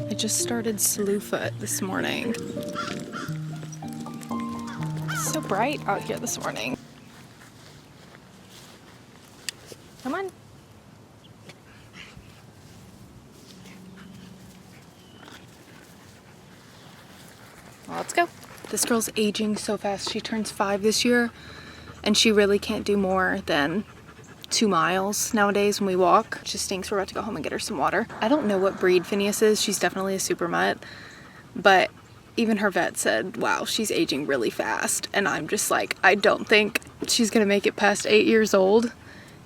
I just started slew foot this morning. It's so bright out here this morning. Come on. Well, let's go. This girl's aging so fast. She turns 5 this year, and she really can't do more than 2 miles nowadays when we walk. It just stinks. We're about to go home and get her some water. I don't know what breed Phineas is. She's definitely a super mutt, but even her vet said, wow, she's aging really fast. And I'm just like, I don't think she's gonna make it past 8 years old.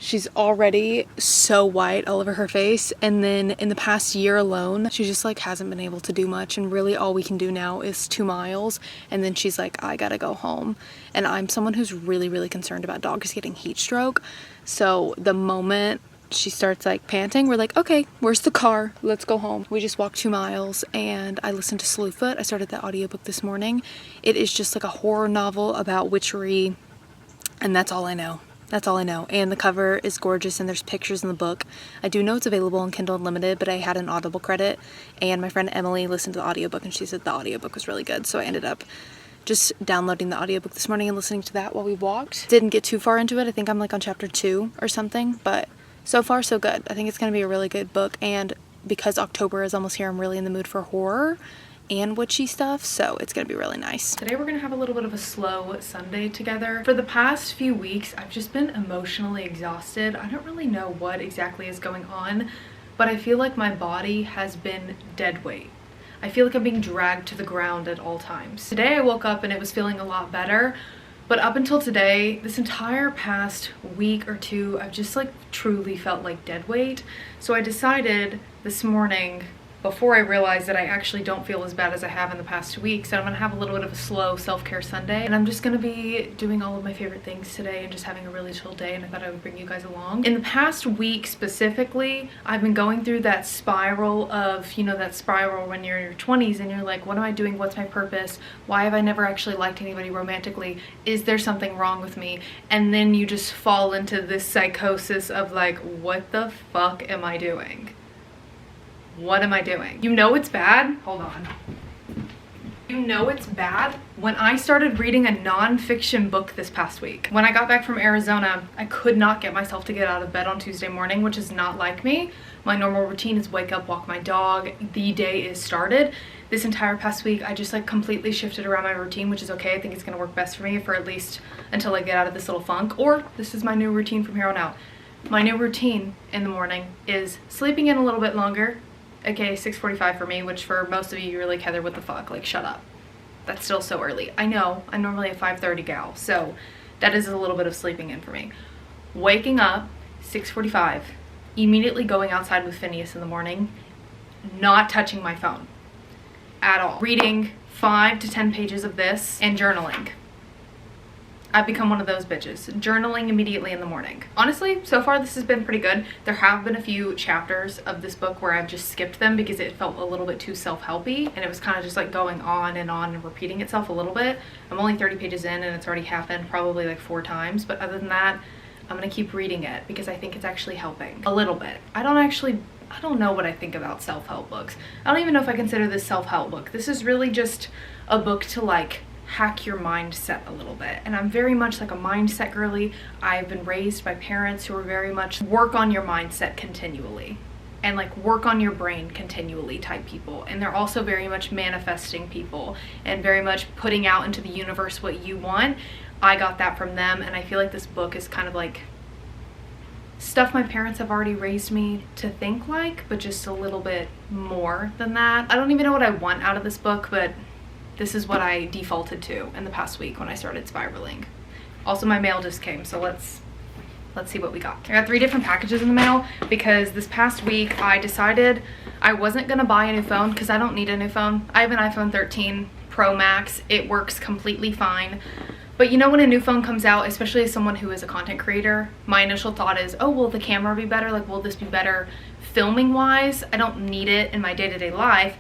She's already so white all over her face, and then in the past year alone, she just like hasn't been able to do much, and really all we can do now is 2 miles, and then she's like, I gotta go home. And I'm someone who's really concerned about dogs getting heat stroke, so the moment she starts like panting, we're like, okay, where's the car? Let's go home. We just walked 2 miles, and I listened to Slewfoot. I started that audiobook this morning. It is just like a horror novel about witchery, and that's all I know. That's all I know. And the cover is gorgeous, and there's pictures in the book. I do know it's available on Kindle Unlimited, but I had an Audible credit, and my friend Emily listened to the audiobook, and she said the audiobook was really good. So I ended up just downloading the audiobook this morning and listening to that while we walked. Didn't get too far into it. I think I'm like on chapter 2 or something, but so far so good. I think it's going to be a really good book, and because October is almost here, I'm really in the mood for horror and witchy stuff, so it's gonna be really nice. Today we're gonna have a little bit of a slow Sunday together. For the past few weeks, I've just been emotionally exhausted. I don't really know what exactly is going on, but I feel like my body has been dead weight. I feel like I'm being dragged to the ground at all times. Today I woke up and it was feeling a lot better, but up until today, this entire past week or two, I've just like truly felt like dead weight. So I decided this morning, before I realized that I actually don't feel as bad as I have in the past 2 weeks, that I'm gonna have a little bit of a slow self-care Sunday, and I'm just gonna be doing all of my favorite things today and just having a really chill day, and I thought I would bring you guys along. In the past week specifically, I've been going through that spiral of, you know, that spiral when you're in your 20s and you're like, what am I doing? What's my purpose? Why have I never actually liked anybody romantically? Is there something wrong with me? And then you just fall into this psychosis of like, what the fuck am I doing? What am I doing? You know it's bad. Hold on. You know it's bad when I started reading a non-fiction book this past week. When I got back from Arizona, I could not get myself to get out of bed on Tuesday morning, which is not like me. My normal routine is wake up, walk my dog, the day is started. This entire past week, I just like completely shifted around my routine, which is okay. I think it's gonna work best for me for at least until I get out of this little funk, or this is my new routine from here on out. My new routine in the morning is sleeping in a little bit longer, aka 6:45 for me, which for most of you, you're like, Heather, what the fuck? Like, shut up. That's still so early. I know, I'm normally a 5:30 gal, so that is a little bit of sleeping in for me. Waking up, 6:45, immediately going outside with Phineas in the morning, not touching my phone at all. Reading 5 to 10 pages of this and journaling. I've become one of those bitches. Journaling immediately in the morning. Honestly, so far this has been pretty good. There have been a few chapters of this book where I've just skipped them because it felt a little bit too self-helpy, and it was kind of just like going on and repeating itself a little bit. I'm only 30 pages in and it's already happened probably like 4 times, but other than that, I'm gonna keep reading it because I think it's actually helping a little bit. I don't know what I think about self-help books. I don't even know if I consider this self-help book. This is really just a book to like hack your mindset a little bit. And I'm very much like a mindset girly. I've been raised by parents who are very much work on your mindset continually and like work on your brain continually type people. And they're also very much manifesting people and very much putting out into the universe what you want. I got that from them, and I feel like this book is kind of like stuff my parents have already raised me to think like, but just a little bit more than that. I don't even know what I want out of this book, but this is what I defaulted to in the past week when I started spiraling. Also, my mail just came, so let's see what we got. I got 3 different packages in the mail because this past week I decided I wasn't gonna buy a new phone because I don't need a new phone. I have an iPhone 13 Pro Max. It works completely fine. But you know, when a new phone comes out, especially as someone who is a content creator, my initial thought is, oh, will the camera be better? Like, will this be better filming wise? I don't need it in my day-to-day life,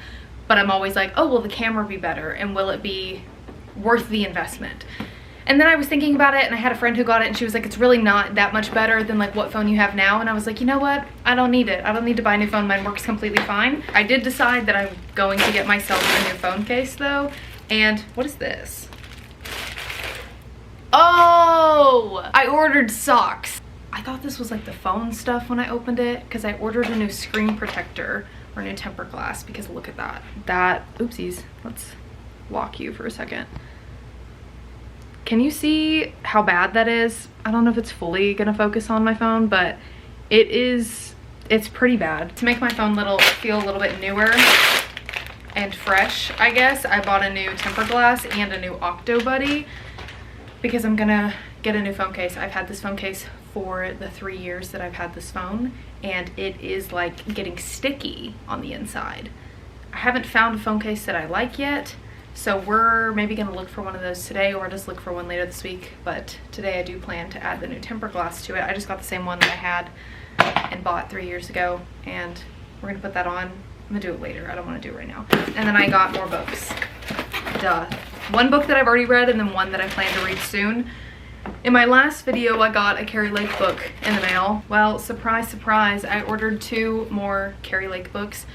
but I'm always like, oh, will the camera be better? And will it be worth the investment? And then I was thinking about it, and I had a friend who got it, and she was like, it's really not that much better than like what phone you have now. And I was like, you know what? I don't need it. I don't need to buy a new phone. Mine works completely fine. I did decide that I'm going to get myself a new phone case though. And what is this? Oh, I ordered socks. I thought this was like the phone stuff when I opened it because I ordered a new screen protector or a new temper glass because look at that. Oopsies. Let's lock you for a second. Can you see how bad that is? I don't know if it's fully gonna focus on my phone, but it's pretty bad. To make my phone feel a little bit newer and fresh, I guess, I bought a new temper glass and a new Octo Buddy because I'm gonna get a new phone case. I've had this phone case for the 3 years that I've had this phone, and it is like getting sticky on the inside. I haven't found a phone case that I like yet, so we're maybe gonna look for one of those today or just look for one later this week. But today I do plan to add the new temper glass to it. I just got the same one that I had and bought 3 years ago, and we're gonna put that on. I'm gonna do it later. I don't wanna do it right now. And then I got more books. Duh. One book that I've already read and then one that I plan to read soon. In my last video, I got a Carrie Lake book in the mail. Well, surprise, surprise, I ordered 2 more Carrie Lake books.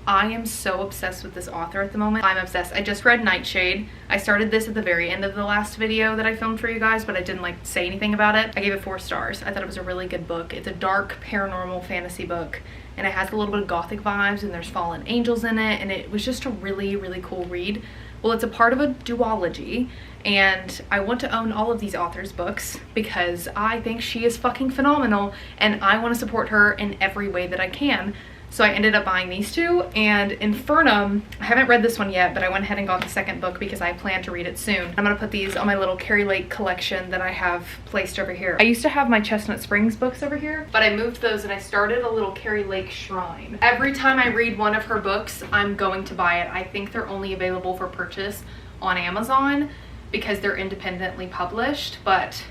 I am so obsessed with this author at the moment. I'm obsessed. I just read Nightshade. I started this at the very end of the last video that I filmed for you guys, but I didn't like say anything about it. I gave it 4 stars. I thought it was a really good book. It's a dark paranormal fantasy book, and it has a little bit of gothic vibes, and there's fallen angels in it, and it was just a really, really cool read. Well, it's a part of a duology, and I want to own all of these authors' books because I think she is fucking phenomenal, and I want to support her in every way that I can. So I ended up buying these 2, and Infernum, I haven't read this one yet, but I went ahead and got the second book because I plan to read it soon. I'm gonna put these on my little Carrie Lake collection that I have placed over here. I used to have my Chestnut Springs books over here, but I moved those and I started a little Carrie Lake shrine. Every time I read one of her books, I'm going to buy it. I think they're only available for purchase on Amazon because they're independently published, but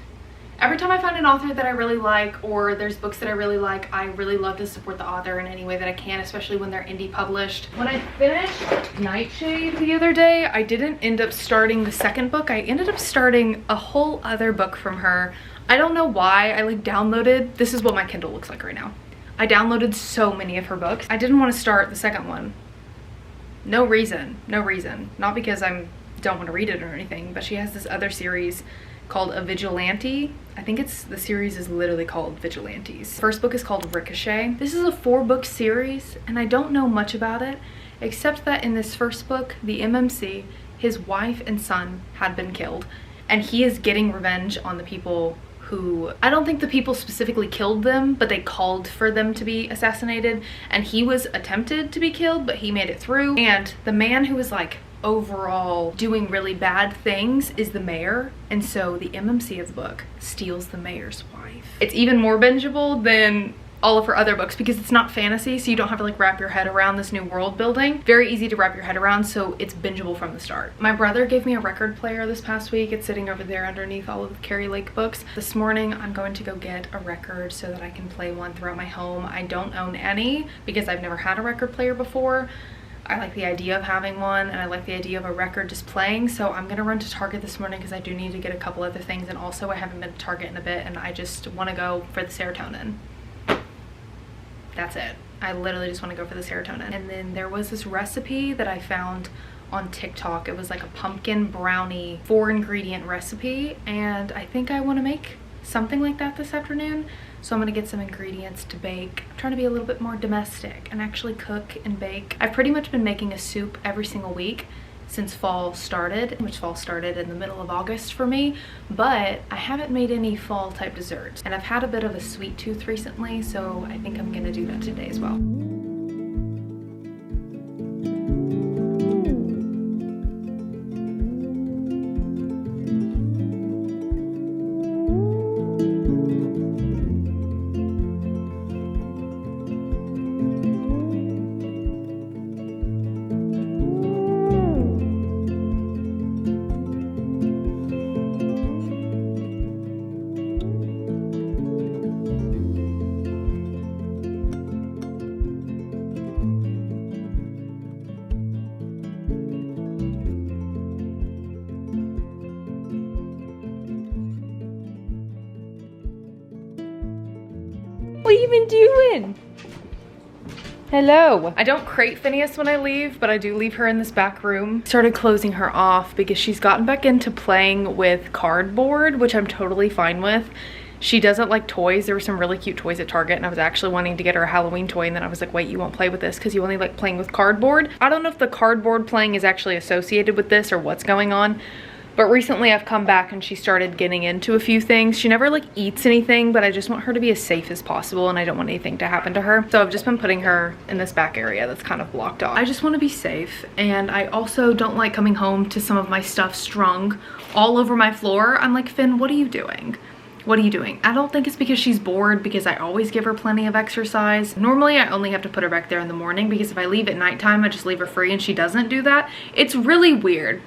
every time I find an author that I really like, or there's books that I really like, I really love to support the author in any way that I can, especially when they're indie published. When I finished Nightshade the other day, I didn't end up starting the second book. I ended up starting a whole other book from her. I don't know why. I like downloaded, this is what my Kindle looks like right now. I downloaded so many of her books. I didn't want to start the second one. No reason. Not because I don't want to read it or anything, but she has this other series called A Vigilante. I think the series is literally called Vigilantes. First book is called Ricochet. This is a 4-book series, and I don't know much about it, except that in this first book, the MMC, his wife and son had been killed, and he is getting revenge on the people who, I don't think the people specifically killed them, but they called for them to be assassinated, and he was attempted to be killed, but he made it through. And the man who was like overall doing really bad things is the mayor, and so the MMC of the book steals the mayor's wife. It's even more bingeable than all of her other books because it's not fantasy, so you don't have to like wrap your head around this new world building. Very easy to wrap your head around, so it's bingeable from the start. My brother gave me a record player this past week. It's sitting over there underneath all of the Carrie Lake books. This morning I'm going to go get a record so that I can play one throughout my home. I don't own any because I've never had a record player before. I like the idea of having one, and I like the idea of a record just playing, so I'm gonna run to Target this morning because I do need to get a couple other things, and also I haven't been to Target in a bit, and I just want to go for the serotonin. That's it. I literally just want to go for the serotonin. And then there was this recipe that I found on TikTok. It was like a pumpkin brownie 4-ingredient recipe, and I think I want to make something like that this afternoon. So I'm gonna get some ingredients to bake. I'm trying to be a little bit more domestic and actually cook and bake. I've pretty much been making a soup every single week since fall started, which fall started in the middle of August for me, but I haven't made any fall type desserts. And I've had a bit of a sweet tooth recently, so I think I'm gonna do that today as well. What have you been doing? Hello. I don't crate Phineas when I leave, but I do leave her in this back room. Started closing her off because she's gotten back into playing with cardboard, which I'm totally fine with. She doesn't like toys. There were some really cute toys at Target, and I was actually wanting to get her a Halloween toy, and then I was like, wait, you won't play with this because you only like playing with cardboard. I don't know if the cardboard playing is actually associated with this or what's going on, but recently I've come back and she started getting into a few things. She never like eats anything, but I just want her to be as safe as possible, and I don't want anything to happen to her. So I've just been putting her in this back area that's kind of blocked off. I just want to be safe, and I also don't like coming home to some of my stuff strung all over my floor. I'm like, Finn, what are you doing? What are you doing? I don't think it's because she's bored, because I always give her plenty of exercise. Normally I only have to put her back there in the morning, because if I leave at nighttime, I just leave her free and she doesn't do that. It's really weird.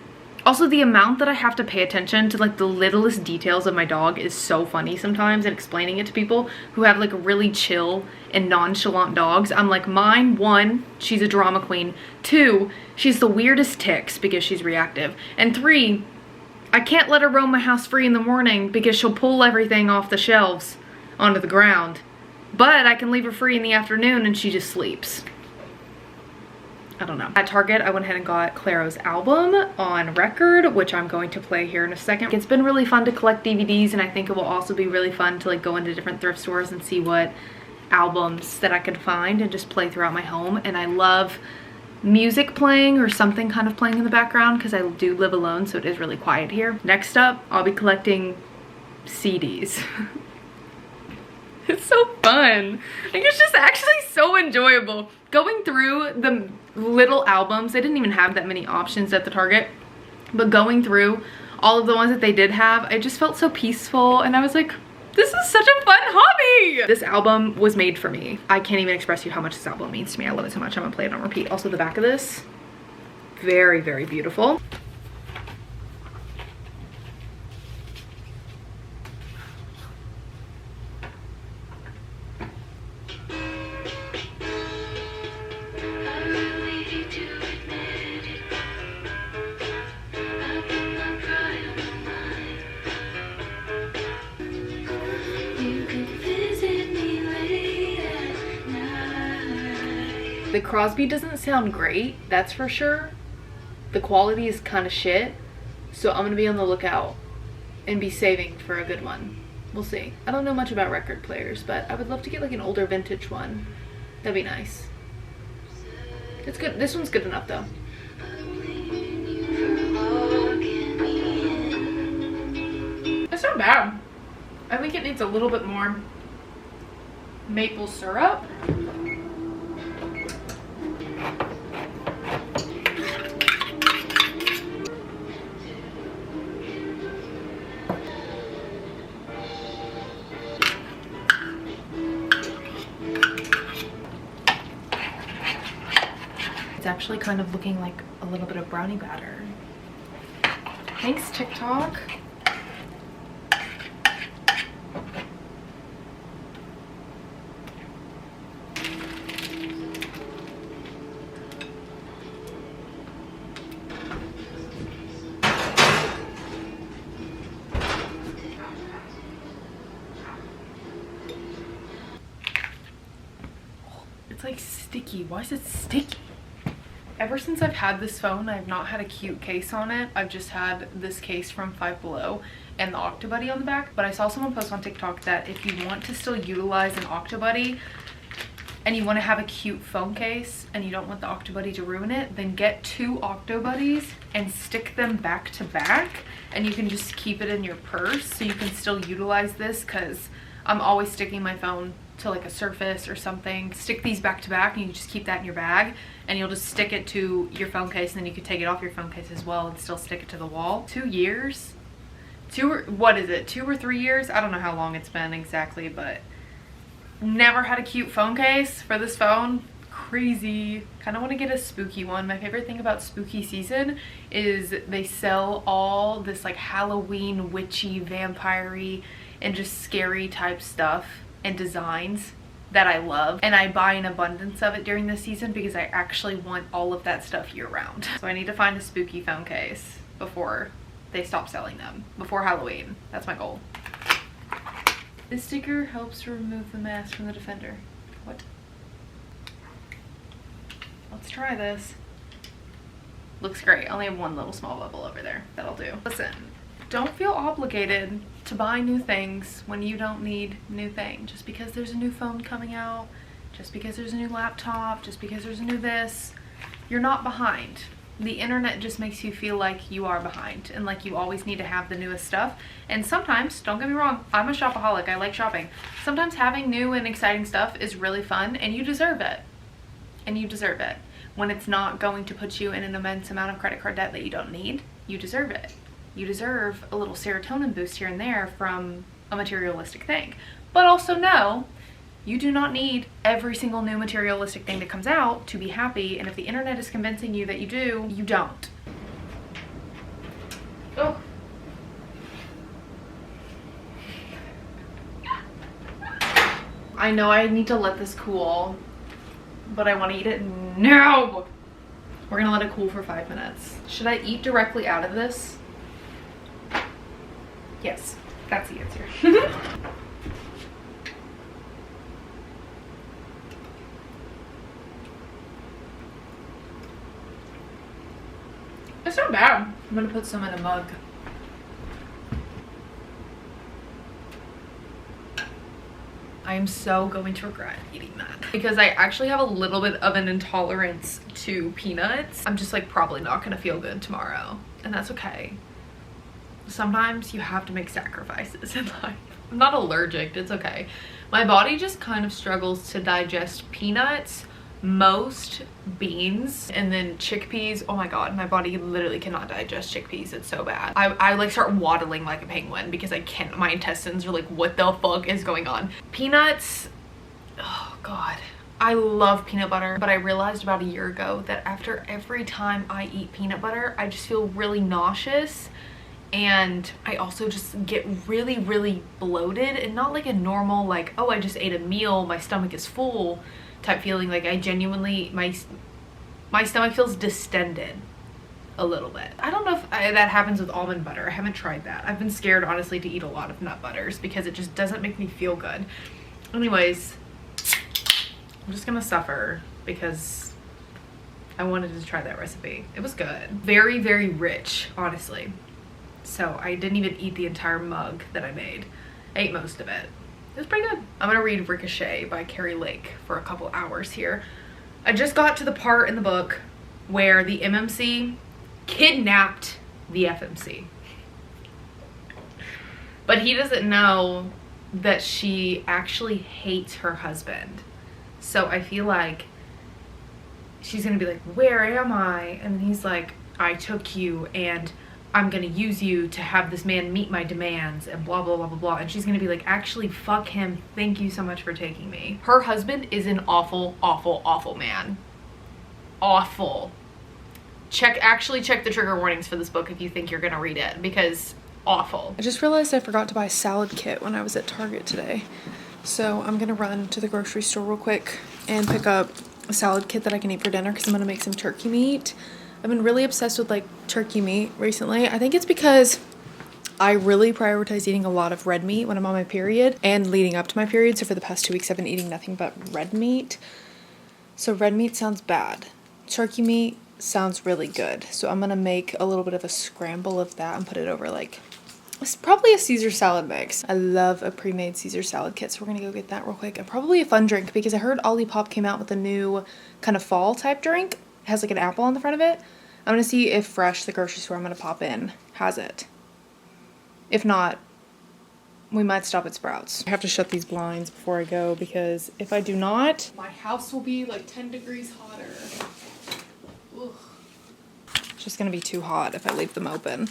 Also, the amount that I have to pay attention to like the littlest details of my dog is so funny sometimes, and explaining it to people who have like really chill and nonchalant dogs. I'm like, mine, 1, she's a drama queen. 2, she's the weirdest ticks because she's reactive. And 3, I can't let her roam my house free in the morning because she'll pull everything off the shelves onto the ground. But I can leave her free in the afternoon and she just sleeps. I don't know. At Target, I went ahead and got Claro's album on record, which I'm going to play here in a second. It's been really fun to collect DVDs, and I think it will also be really fun to like go into different thrift stores and see what albums that I could find and just play throughout my home. And I love music playing or something kind of playing in the background because I do live alone, so it is really quiet here. Next up, I'll be collecting CDs. It's so fun. Like, it's just actually so enjoyable. Going through the little albums, they didn't even have that many options at the Target, but going through all of the ones that they did have, I just felt so peaceful, and I was like, this is such a fun hobby. This album was made for me. I can't even express to you how much this album means to me. I love it so much. I'm gonna play it on repeat. Also, the back of this, very, very beautiful. The Crosby doesn't sound great, that's for sure. The quality is kind of shit, so I'm gonna be on the lookout and be saving for a good one. We'll see. I don't know much about record players, but I would love to get like an older vintage one. That'd be nice. It's good. This one's good enough though. It's not bad. I think it needs a little bit more maple syrup. It's actually kind of looking like a little bit of brownie batter. Thanks, TikTok. It's like sticky. Why is it sticky? Ever since I've had this phone, I've not had a cute case on it. I've just had this case from Five Below and the Octobuddy on the back. But I saw someone post on TikTok that if you want to still utilize an Octobuddy and you want to have a cute phone case and you don't want the Octobuddy to ruin it, then get 2 Octobuddies and stick them back to back, and you can just keep it in your purse so you can still utilize this, because I'm always sticking my phone to like a surface or something. Stick these back to back and you just keep that in your bag, and you'll just stick it to your phone case, and then you can take it off your phone case as well and still stick it to the wall. 2 years? What is it? 2 or 3 years? I don't know how long it's been exactly, but never had a cute phone case for this phone. Crazy. Kind of want to get a spooky one. My favorite thing about spooky season is they sell all this like Halloween witchy, vampire-y, and just scary type stuff and designs that I love, and I buy an abundance of it during this season because I actually want all of that stuff year round. So I need to find a spooky phone case before they stop selling them, before Halloween. That's my goal. This sticker helps to remove the mask from the Defender. What? Let's try this. Looks great. I only have one little small bubble over there. That'll do. Listen, don't feel obligated to buy new things when you don't need new things. Just because there's a new phone coming out, just because there's a new laptop, just because there's a new this, you're not behind. The internet just makes you feel like you are behind and like you always need to have the newest stuff. And sometimes, don't get me wrong, I'm a shopaholic. I like shopping. Sometimes having new and exciting stuff is really fun, and you deserve it. And you deserve it. When it's not going to put you in an immense amount of credit card debt that you don't need, you deserve it. You deserve a little serotonin boost here and there from a materialistic thing. But also know, you do not need every single new materialistic thing that comes out to be happy, and if the internet is convincing you that you do, you don't. Oh. I know I need to let this cool, but I want to eat it now. We're gonna let it cool for 5 minutes. Should I eat directly out of this? Yes, that's the answer. It's not bad. I'm gonna put some in a mug. I am so going to regret eating that because I actually have a little bit of an intolerance to peanuts. I'm just like probably not gonna feel good tomorrow, and that's okay. Sometimes you have to make sacrifices in life. I'm not allergic, it's okay. My body just kind of struggles to digest peanuts, most beans, and then chickpeas. Oh my god, my body literally cannot digest chickpeas. It's so bad. I like start waddling like a penguin because I can't. My intestines are like, what the fuck is going on? Peanuts, oh god. I love peanut butter, but I realized about a year ago that after every time I eat peanut butter, I just feel really nauseous. And I also just get really, really bloated, and not like a normal, like, oh, I just ate a meal, my stomach is full type feeling. Like I genuinely, my stomach feels distended a little bit. I don't know if that happens with almond butter. I haven't tried that. I've been scared, honestly, to eat a lot of nut butters because it just doesn't make me feel good. Anyways, I'm just gonna suffer because I wanted to try that recipe. It was good. Very, very rich, honestly. So I didn't even eat the entire mug that I made. I ate most of it. It was pretty good. I'm gonna read Ricochet by Carrie Lake for a couple hours here. I just got to the part in the book where the MMC kidnapped the FMC. But he doesn't know that she actually hates her husband. So I feel like she's gonna be like, where am I? And he's like, I took you and I'm gonna use you to have this man meet my demands and blah, blah, blah, blah, blah. And she's gonna be like, actually, fuck him. Thank you so much for taking me. Her husband is an awful, awful, awful man. Awful. Actually check the trigger warnings for this book if you think you're gonna read it, because awful. I just realized I forgot to buy a salad kit when I was at Target today. So I'm gonna run to the grocery store real quick and pick up a salad kit that I can eat for dinner because I'm gonna make some turkey meat. I've been really obsessed with like turkey meat recently. I think it's because I really prioritize eating a lot of red meat when I'm on my period and leading up to my period. So for the past 2 weeks, I've been eating nothing but red meat. So red meat sounds bad. Turkey meat sounds really good. So I'm gonna make a little bit of a scramble of that and put it over like, it's probably a Caesar salad mix. I love a pre-made Caesar salad kit, so we're gonna go get that real quick. And probably a fun drink because I heard Olipop came out with a new kind of fall type drink. It has like an apple on the front of it. I'm gonna see if Fresh, the grocery store I'm gonna pop in, has it. If not, we might stop at Sprouts. I have to shut these blinds before I go because if I do not, my house will be like 10 degrees hotter. Ugh. It's just gonna be too hot if I leave them open.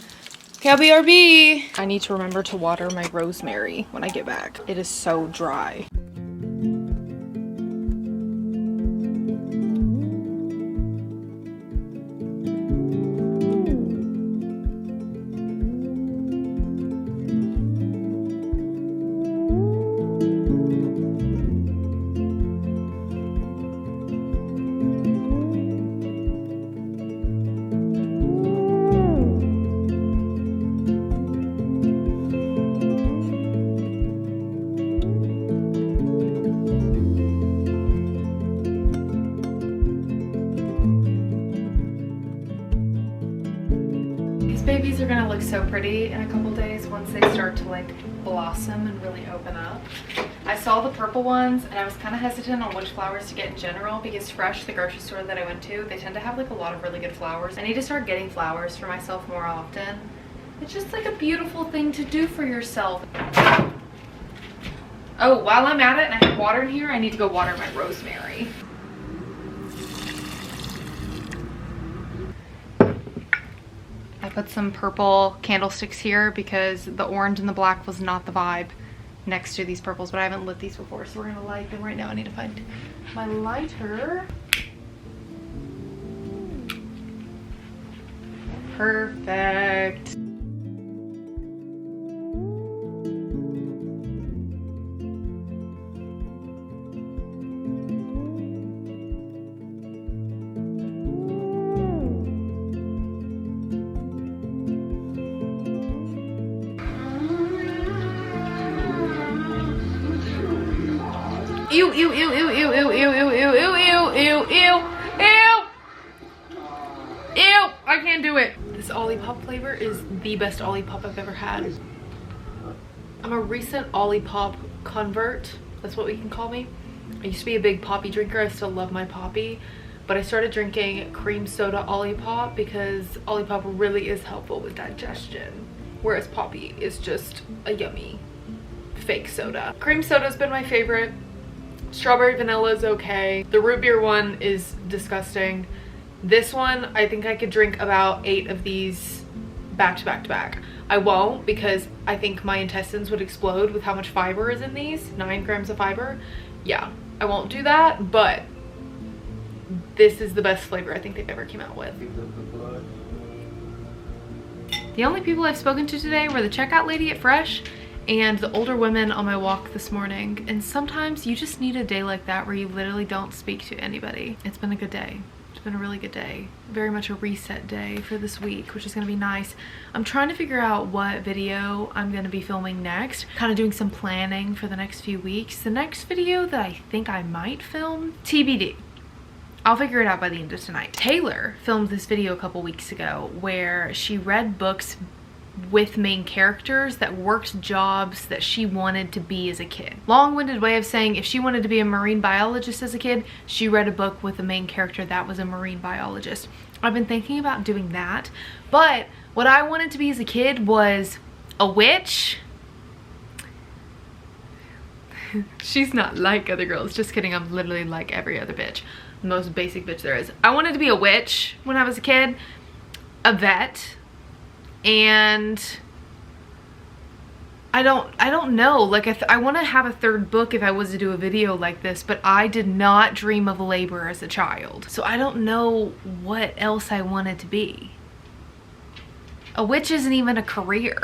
Okay, BRB. I need to remember to water my rosemary when I get back. It is so dry. Babies are gonna look so pretty in a couple days once they start to like blossom and really open up. I saw the purple ones and I was kind of hesitant on which flowers to get in general because Fresh, the grocery store that I went to, they tend to have like a lot of really good flowers. I need to start getting flowers for myself more often. It's just like a beautiful thing to do for yourself. Oh, while I'm at it and I have water in here, I need to go water my rosemary. I put some purple candlesticks here because the orange and the black was not the vibe next to these purples, but I haven't lit these before, so we're gonna light them right now. I need to find my lighter. Perfect. Ew, ew, ew, ew, ew, ew, ew, ew, ew, ew, ew, ew, ew, ew, ew, I can't do it. This Olipop flavor is the best Olipop I've ever had. I'm a recent Olipop convert. That's what we can call me. I used to be a big Poppy drinker. I still love my Poppy, but I started drinking cream soda Olipop because Olipop really is helpful with digestion, whereas Poppy is just a yummy fake soda. Cream soda's been my favorite. Strawberry vanilla is okay. The root beer one is disgusting. This one, I think I could drink about 8 of these back to back to back. I won't because I think my intestines would explode with how much fiber is in these. 9 grams of fiber. Yeah, I won't do that, but this is the best flavor I think they've ever came out with. The only people I've spoken to today were the checkout lady at Fresh and the older women on my walk this morning. And sometimes you just need a day like that where you literally don't speak to anybody. It's been a good day. It's been a really good day. Very much a reset day for this week, which is gonna be nice. I'm trying to figure out what video I'm gonna be filming next. Kind of doing some planning for the next few weeks. The next video that I think I might film, TBD. I'll figure it out by the end of tonight. Taylor filmed this video a couple weeks ago where she read books with main characters that worked jobs that she wanted to be as a kid. Long-winded way of saying if she wanted to be a marine biologist as a kid, she read a book with a main character that was a marine biologist. I've been thinking about doing that, but what I wanted to be as a kid was a witch. She's not like other girls. Just kidding, I'm literally like every other bitch. The most basic bitch there is. I wanted to be a witch when I was a kid, a vet, and I don't know, like I want to have a third book if I was to do a video like this, but I did not dream of labor as a child, so I don't know what else I wanted to be. A witch isn't even a career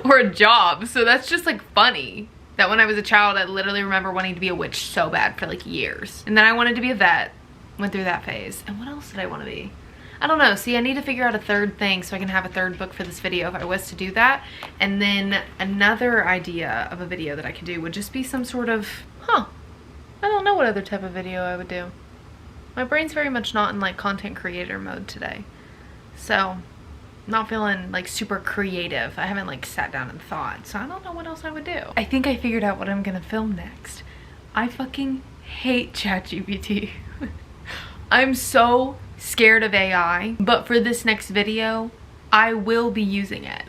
or a job, so that's just like funny that when I was a child I literally remember wanting to be a witch so bad for like years, and then I wanted to be a vet, went through that phase, and what else did I want to be? I don't know. See, I need to figure out a third thing so I can have a third book for this video if I was to do that. And then another idea of a video that I could do would just be some sort of, I don't know what other type of video I would do. My brain's very much not in like content creator mode today. So, not feeling like super creative. I haven't like sat down and thought, so I don't know what else I would do. I think I figured out what I'm gonna film next. I fucking hate ChatGPT. I'm so scared of AI, but for this next video, I will be using it.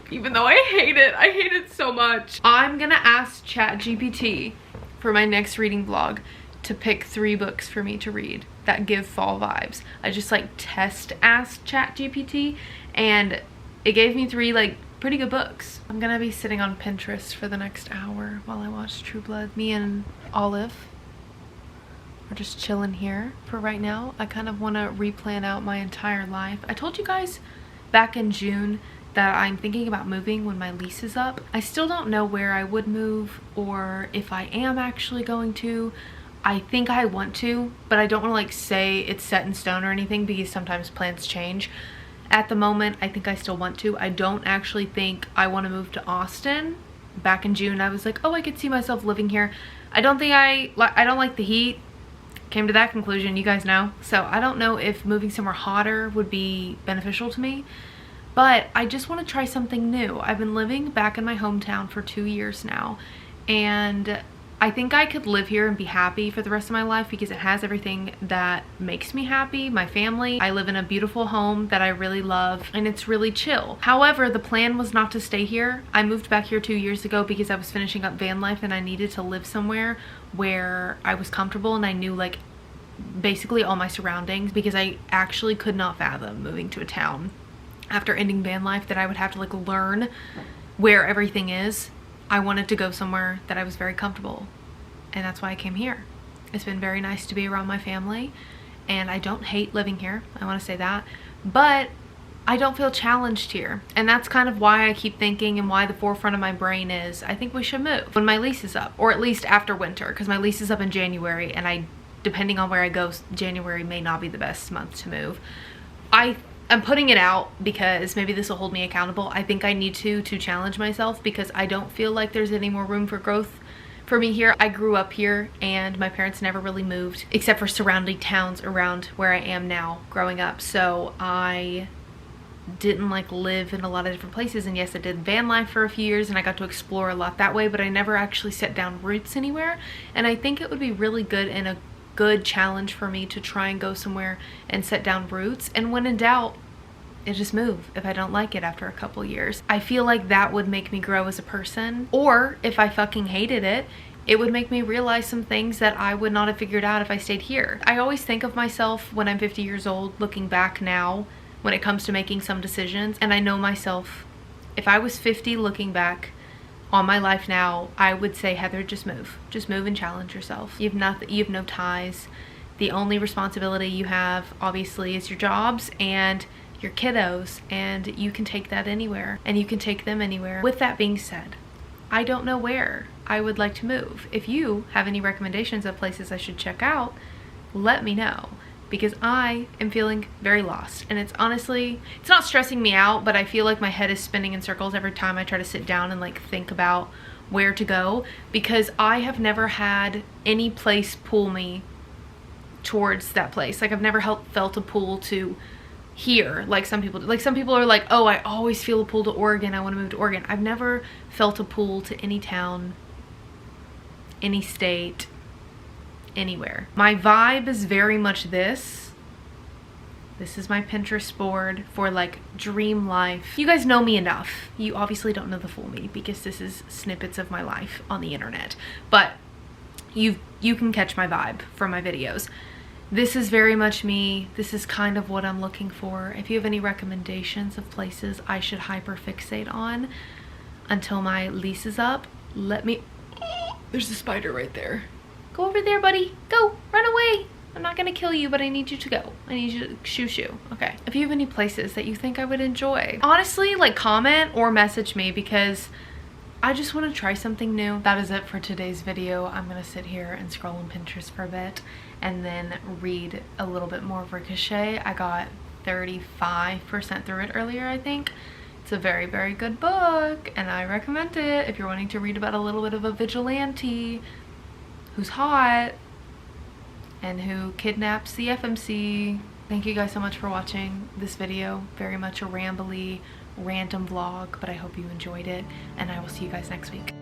Even though I hate it so much. I'm gonna ask ChatGPT for my next reading vlog to pick 3 books for me to read that give fall vibes. I just like test asked ChatGPT and it gave me 3 like pretty good books. I'm gonna be sitting on Pinterest for the next hour while I watch True Blood. Me and Olive are just chilling here for right now. I kind of want to replan out my entire life. I told you guys back in June that I'm thinking about moving when my lease is up. I still don't know where I would move or if I am actually going to. I think I want to, but I don't want to like say it's set in stone or anything because sometimes plans change. At the moment, I think I still want to. I don't actually think I want to move to Austin. Back in June, I was like, oh, I could see myself living here. I don't like the heat. Came to that conclusion, you guys know. So I don't know if moving somewhere hotter would be beneficial to me, but I just want to try something new. I've been living back in my hometown for 2 years now, and I think I could live here and be happy for the rest of my life because it has everything that makes me happy. My family, I live in a beautiful home that I really love, and it's really chill. However, the plan was not to stay here. I moved back here 2 years ago because I was finishing up van life and I needed to live somewhere where I was comfortable and I knew like basically all my surroundings, because I actually could not fathom moving to a town after ending van life that I would have to like learn where everything is. I wanted to go somewhere that I was very comfortable, and that's why I came here. It's been very nice to be around my family, and I don't hate living here, I want to say that, but I don't feel challenged here, and that's kind of why I keep thinking and why the forefront of my brain is I think we should move when my lease is up, or at least after winter, because my lease is up in January, and depending on where I go, January may not be the best month to move. I'm putting it out because maybe this will hold me accountable. I think I need to challenge myself because I don't feel like there's any more room for growth for me here. I grew up here and my parents never really moved except for surrounding towns around where I am now growing up. So I didn't like live in a lot of different places, and yes, I did van life for a few years and I got to explore a lot that way, but I never actually set down roots anywhere. And I think it would be really good and a good challenge for me to try and go somewhere and set down roots, and when in doubt, I just move if I don't like it after a couple years. I feel like that would make me grow as a person, or if I fucking hated it, it would make me realize some things that I would not have figured out if I stayed here. I always think of myself when I'm 50 years old looking back now when it comes to making some decisions, and I know myself, if I was 50 looking back on my life now, I would say, Heather, just move and challenge yourself. You have no ties. The only responsibility you have obviously is your jobs and your kiddos, and you can take that anywhere and you can take them anywhere. With that being said, I don't know where I would like to move. If you have any recommendations of places I should check out, let me know, because I am feeling very lost, and it's honestly, it's not stressing me out, but I feel like my head is spinning in circles every time I try to sit down and like think about where to go, because I have never had any place pull me towards that place. Like I've never felt a pull to here like some people do. Like some people are like, oh, I always feel a pull to Oregon, I want to move to Oregon. I've never felt a pull to any town, any state, anywhere. My vibe is very much this is my Pinterest board for like dream life. You guys know me enough. You obviously don't know the full me because this is snippets of my life on the internet, but you can catch my vibe from my videos. This is very much me. This is kind of what I'm looking for. If you have any recommendations of places I should hyperfixate on until my lease is up, let me... Oh, there's a spider right there. Go over there, buddy. Go, run away. I'm not gonna kill you, but I need you to go. I need you to shoo. Okay. If you have any places that you think I would enjoy, honestly, like comment or message me, because I just want to try something new. That is it for today's video. I'm gonna sit here and scroll on Pinterest for a bit and then read a little bit more of Ricochet. I got 35% through it earlier, I think. It's a very, very good book, and I recommend it if you're wanting to read about a little bit of a vigilante who's hot and who kidnaps the FMC. Thank you guys so much for watching this video. Very much a rambly, random vlog, but I hope you enjoyed it, and I will see you guys next week.